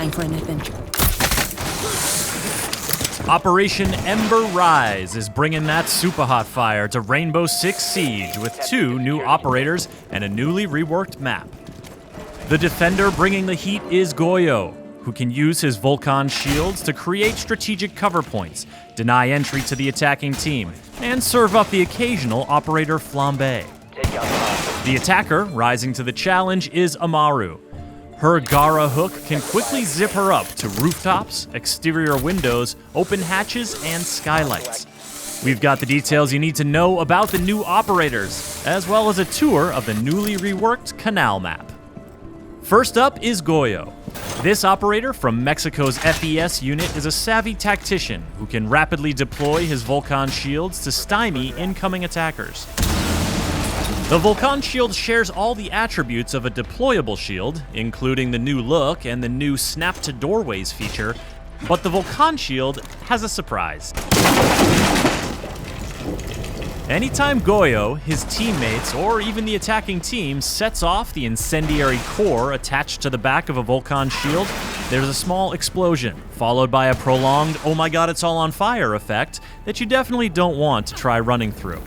time for anything. Operation Ember Rise is bringing that super hot fire to Rainbow Six Siege with 2 new operators and a newly reworked map. The defender bringing the heat is Goyo, who can use his Vulcan shields to create strategic cover points, deny entry to the attacking team, and serve up the occasional operator flambe. The attacker rising to the challenge is Amaru. Her Gara hook can quickly zip her up to rooftops, exterior windows, open hatches, and skylights. We've got the details you need to know about the new operators, as well as a tour of the newly reworked Canal map. First up is Goyo. This operator from Mexico's FES unit is a savvy tactician who can rapidly deploy his Vulcan shields to stymie incoming attackers. The Vulcan shield shares all the attributes of a deployable shield, including the new look and the new snap to doorways feature, but the Vulcan shield has a surprise. Anytime Goyo, his teammates, or even the attacking team sets off the incendiary core attached to the back of a Vulcan shield, there's a small explosion, followed by a prolonged "oh my god, it's all on fire" effect that you definitely don't want to try running through.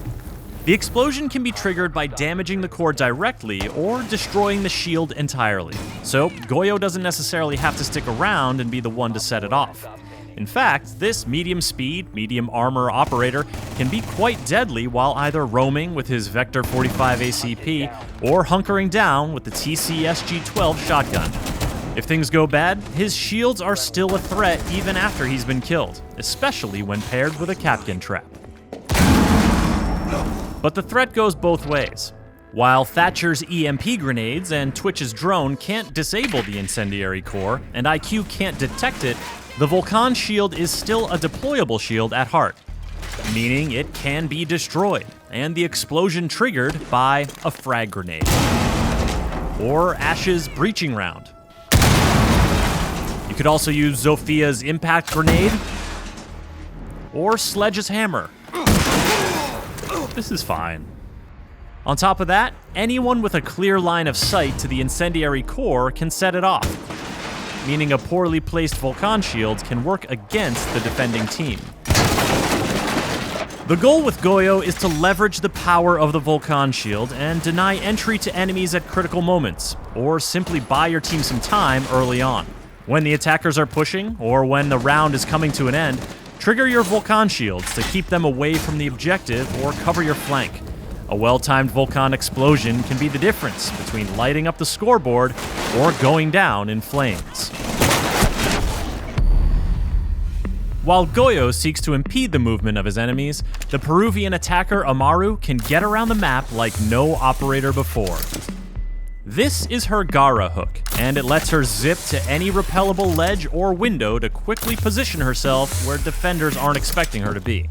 The explosion can be triggered by damaging the core directly or destroying the shield entirely, so Goyo doesn't necessarily have to stick around and be the one to set it off. In fact, this medium speed, medium armor operator can be quite deadly while either roaming with his Vector 45 ACP or hunkering down with the TC-SG-12 shotgun. If things go bad, his shields are still a threat even after he's been killed, especially when paired with a Kapkan trap. But the threat goes both ways. While Thatcher's EMP grenades and Twitch's drone can't disable the incendiary core, and IQ can't detect it, the Vulcan shield is still a deployable shield at heart, meaning it can be destroyed, and the explosion triggered by a frag grenade. Or Ash's breaching round. You could also use Zophia's impact grenade, or Sledge's hammer. This is fine. On top of that, anyone with a clear line of sight to the incendiary core can set it off, meaning a poorly placed Vulcan shield can work against the defending team. The goal with Goyo is to leverage the power of the Vulcan shield and deny entry to enemies at critical moments, or simply buy your team some time early on. When the attackers are pushing, or when the round is coming to an end, trigger your Vulcan shields to keep them away from the objective or cover your flank. A well-timed Vulcan explosion can be the difference between lighting up the scoreboard or going down in flames. While Goyo seeks to impede the movement of his enemies, the Peruvian attacker Amaru can get around the map like no operator before. This is her Gara hook, and it lets her zip to any repellable ledge or window to quickly position herself where defenders aren't expecting her to be.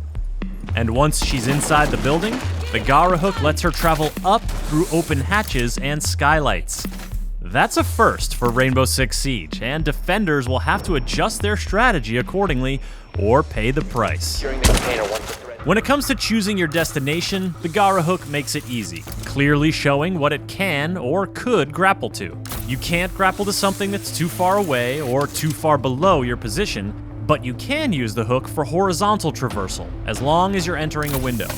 And once she's inside the building, the Gara hook lets her travel up through open hatches and skylights. That's a first for Rainbow Six Siege, and defenders will have to adjust their strategy accordingly or pay the price. When it comes to choosing your destination, the Gara hook makes it easy, clearly showing what it can or could grapple to. You can't grapple to something that's too far away or too far below your position, but you can use the hook for horizontal traversal, as long as you're entering a window.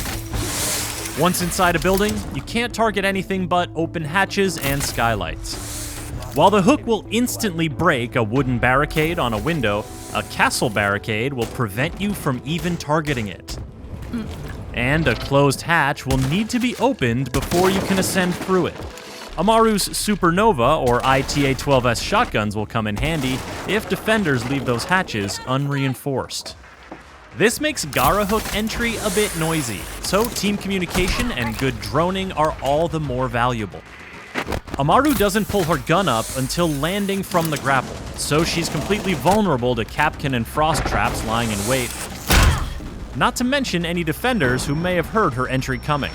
Once inside a building, you can't target anything but open hatches and skylights. While the hook will instantly break a wooden barricade on a window, a castle barricade will prevent you from even targeting it. And a closed hatch will need to be opened before you can ascend through it. Amaru's Supernova or ITA-12S shotguns will come in handy if defenders leave those hatches unreinforced. This makes Gara hook entry a bit noisy, so team communication and good droning are all the more valuable. Amaru doesn't pull her gun up until landing from the grapple, so she's completely vulnerable to Kapkan and frost traps lying in wait, not to mention any defenders who may have heard her entry coming.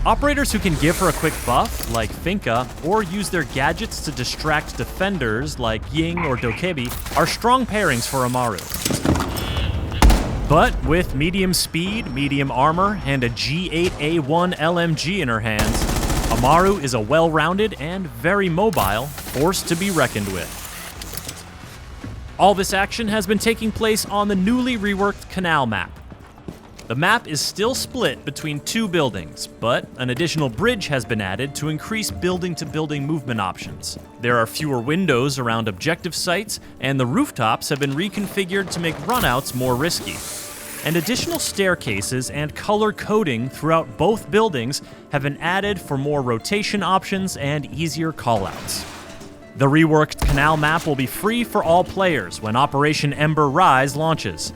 Operators who can give her a quick buff, like Finka, or use their gadgets to distract defenders, like Ying or Dokebi, are strong pairings for Amaru. But with medium speed, medium armor, and a G8A1 LMG in her hands, Amaru is a well-rounded and very mobile force to be reckoned with. All this action has been taking place on the newly reworked Canal map. The map is still split between two buildings, but an additional bridge has been added to increase building-to-building movement options. There are fewer windows around objective sites, and the rooftops have been reconfigured to make runouts more risky. And additional staircases and color coding throughout both buildings have been added for more rotation options and easier callouts. The reworked Canal map will be free for all players when Operation Ember Rise launches.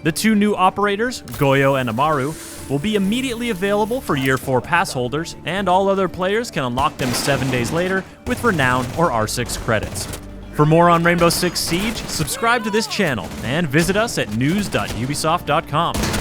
The two new operators, Goyo and Amaru, will be immediately available for Year 4 pass holders, and all other players can unlock them 7 days later with Renown or R6 credits. For more on Rainbow Six Siege, subscribe to this channel and visit us at news.ubisoft.com.